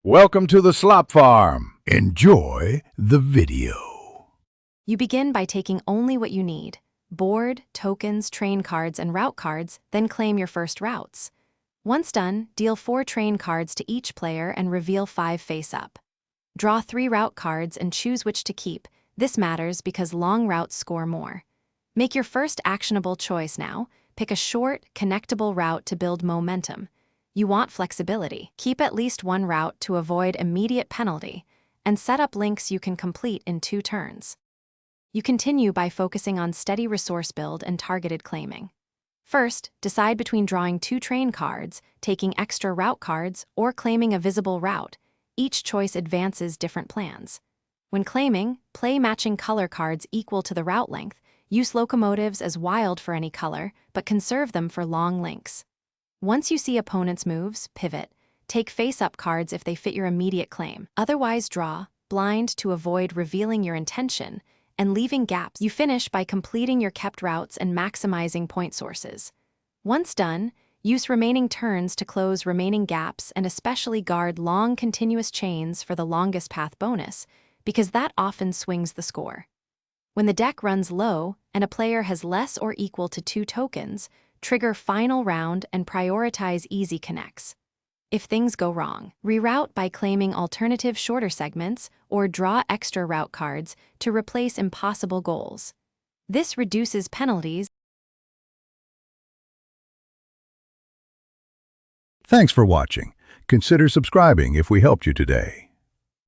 Welcome to the Slop Farm. Enjoy the video. You begin by taking only what you need: board, tokens, train cards, and route cards, then claim your first routes. Once done, deal 4 train cards to each player and reveal 5 face-up. Draw 3 route cards and choose which to keep. This matters because long routes score more. Make your first actionable choice now. Pick a short, connectable route to build momentum. You want flexibility. Keep at least 1 route to avoid immediate penalty, and set up links you can complete in 2 turns. You continue by focusing on steady resource build and targeted claiming. First, decide between drawing 2 train cards, taking extra route cards, or claiming a visible route. Each choice advances different plans. When claiming, play matching color cards equal to the route length. Use locomotives as wild for any color, but conserve them for long links. Once you see opponents' moves, pivot. Take face-up cards if they fit your immediate claim. Otherwise, draw, blind to avoid revealing your intention, and leaving gaps. You finish by completing your kept routes and maximizing point sources. Once done, use remaining turns to close remaining gaps and especially guard long continuous chains for the longest path bonus, because that often swings the score. When the deck runs low and a player has less or equal to 2 tokens, trigger final round and prioritize easy connects. If things go wrong, reroute by claiming alternative shorter segments or draw extra route cards to replace impossible goals. This reduces penalties. Thanks for watching. Consider subscribing if we helped you today.